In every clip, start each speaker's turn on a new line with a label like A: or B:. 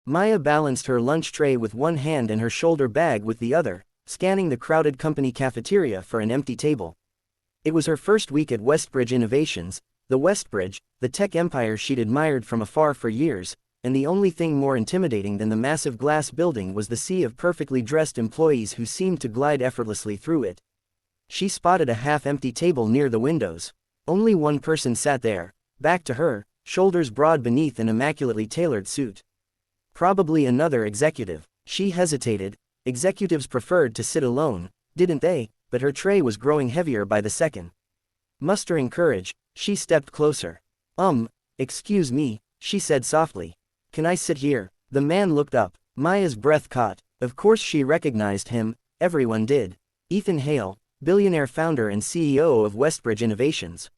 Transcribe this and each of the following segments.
A: Maya balanced her lunch tray with one hand and her shoulder bag with the other, scanning the crowded company cafeteria for an empty table. It was her first week at Westbridge Innovations, the Westbridge, the tech empire she'd admired from afar for years, and the only thing more intimidating than the massive glass building was the sea of perfectly dressed employees who seemed to glide effortlessly through it. She spotted a half-empty table near the windows. Only one person sat there, back to her, shoulders broad beneath an immaculately tailored suit. Probably another executive. She hesitated. Executives preferred to sit alone, didn't they? But her tray was growing heavier by the second. Mustering courage, she stepped closer. Excuse me, she said softly. Can I sit here? The man looked up. Maya's breath caught. Of course she recognized him, everyone did. Ethan Hale, Billionaire founder and CEO of Westbridge Innovations.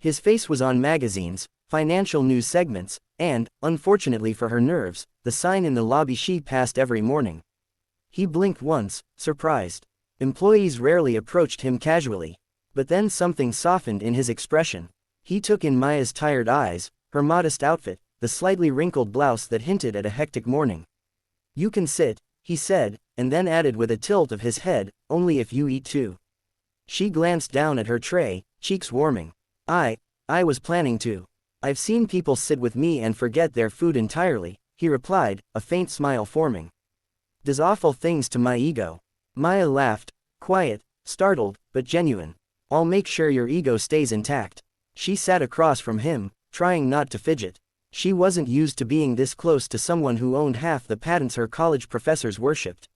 A: His face was on magazines, financial news segments, and, unfortunately for her nerves, the sign in the lobby she passed every morning. He blinked once, surprised. Employees rarely approached him casually. But then something softened in his expression. He took in Maya's tired eyes, her modest outfit, the slightly wrinkled blouse that hinted at a hectic morning. You can sit, he said, and then added with a tilt of his head, only if you eat too. She glanced down at her tray, cheeks warming. I was planning to. I've seen people sit with me and forget their food entirely, he replied, a faint smile forming. Does awful things to my ego. Maya laughed, quiet, startled, but genuine. I'll make sure your ego stays intact. She sat across from him, trying not to fidget. She wasn't used to being this close to someone who owned half the patents her college professors worshipped.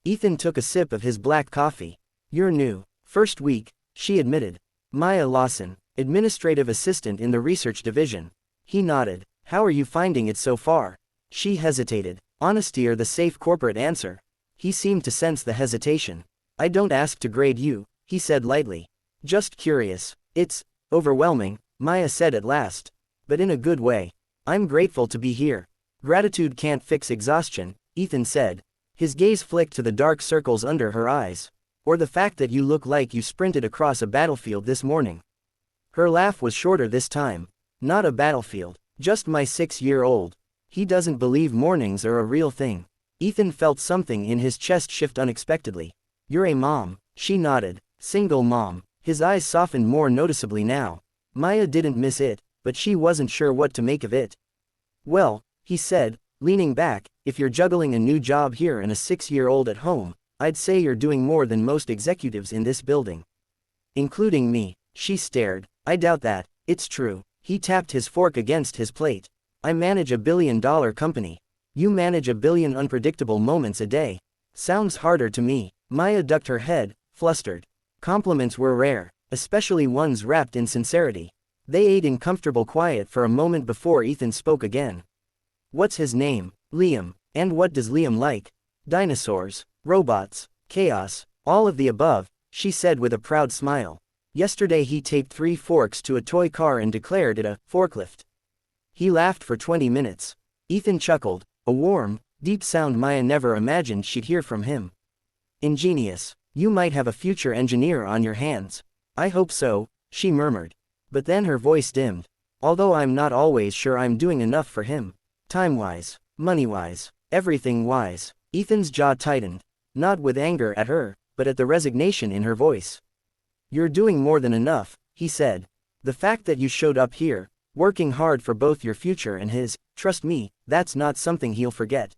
A: Ethan took a sip of his black coffee. You're new. First week, she admitted. Maya Lawson, administrative assistant in the research division. He nodded. How are you finding it so far? She hesitated. Honesty or the safe corporate answer? He seemed to sense the hesitation. I don't ask to grade you, he said lightly. Just curious. It's overwhelming, Maya said at last. But in a good way. I'm grateful to be here. Gratitude can't fix exhaustion, Ethan said. His gaze flicked to the dark circles under her eyes. Or the fact that you look like you sprinted across a battlefield this morning. Her laugh was shorter this time. Not a battlefield, just my 6-year-old. He doesn't believe mornings are a real thing. Ethan felt something in his chest shift unexpectedly. You're a mom, she nodded. Single mom. His eyes softened more noticeably now. Maya didn't miss it, but she wasn't sure what to make of it. Well, he said, leaning back, if you're juggling a new job here and a 6-year-old at home, I'd say you're doing more than most executives in this building. Including me. She stared. I doubt that. It's true. He tapped his fork against his plate. I manage a $1 billion company. You manage 1 billion unpredictable moments a day. Sounds harder to me. Maya ducked her head, flustered. Compliments were rare, especially ones wrapped in sincerity. They ate in comfortable quiet for a moment before Ethan spoke again. What's his name? Liam. And what does Liam like? Dinosaurs, robots, chaos, all of the above, she said with a proud smile. Yesterday he taped 3 forks to a toy car and declared it a forklift. He laughed for 20 minutes. Ethan chuckled, a warm, deep sound Maya never imagined she'd hear from him. Ingenious. You might have a future engineer on your hands. I hope so, she murmured. But then her voice dimmed. Although I'm not always sure I'm doing enough for him. Time-wise, money-wise, everything-wise. Ethan's jaw tightened. Not with anger at her, but at the resignation in her voice. You're doing more than enough, he said. The fact that you showed up here, working hard for both your future and his, trust me, that's not something he'll forget.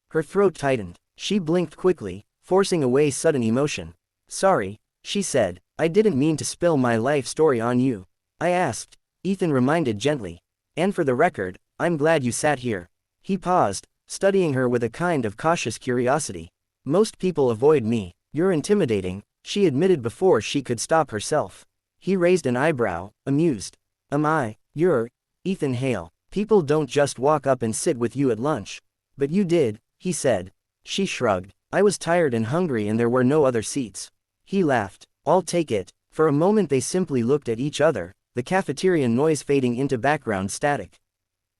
A: Her throat tightened. She blinked quickly, forcing away sudden emotion. Sorry, she said, I didn't mean to spill my life story on you. I asked, Ethan reminded gently. And for the record, I'm glad you sat here. He paused, studying her with a kind of cautious curiosity. Most people avoid me. You're intimidating, she admitted before she could stop herself. He raised an eyebrow, amused. Am I? You're Ethan Hale. People don't just walk up and sit with you at lunch. But you did, he said. She shrugged. I was tired and hungry and there were no other seats. He laughed. I'll take it. For a moment they simply looked at each other, the cafeteria noise fading into background static.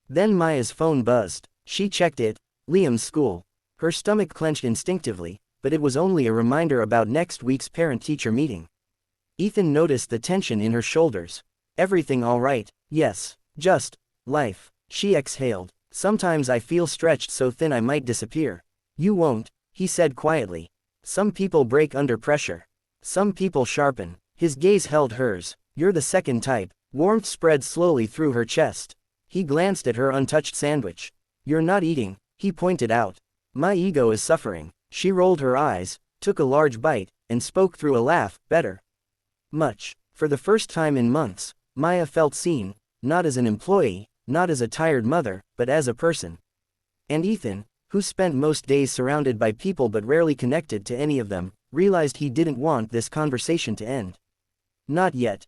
A: Then Maya's phone buzzed. She checked it. Liam's school. Her stomach clenched instinctively, but it was only a reminder about next week's parent-teacher meeting. Ethan noticed the tension in her shoulders. Everything all right? Yes. Just life. She exhaled. Sometimes I feel stretched so thin I might disappear. You won't, he said quietly. Some people break under pressure. Some people sharpen. His gaze held hers. You're the second type. Warmth spread slowly through her chest. He glanced at her untouched sandwich. You're not eating, he pointed out. My ego is suffering. She rolled her eyes, took a large bite, and spoke through a laugh. Better. Much. For the first time in months, Maya felt seen, not as an employee, not as a tired mother, but as a person. And Ethan, who spent most days surrounded by people but rarely connected to any of them, realized he didn't want this conversation to end. Not yet.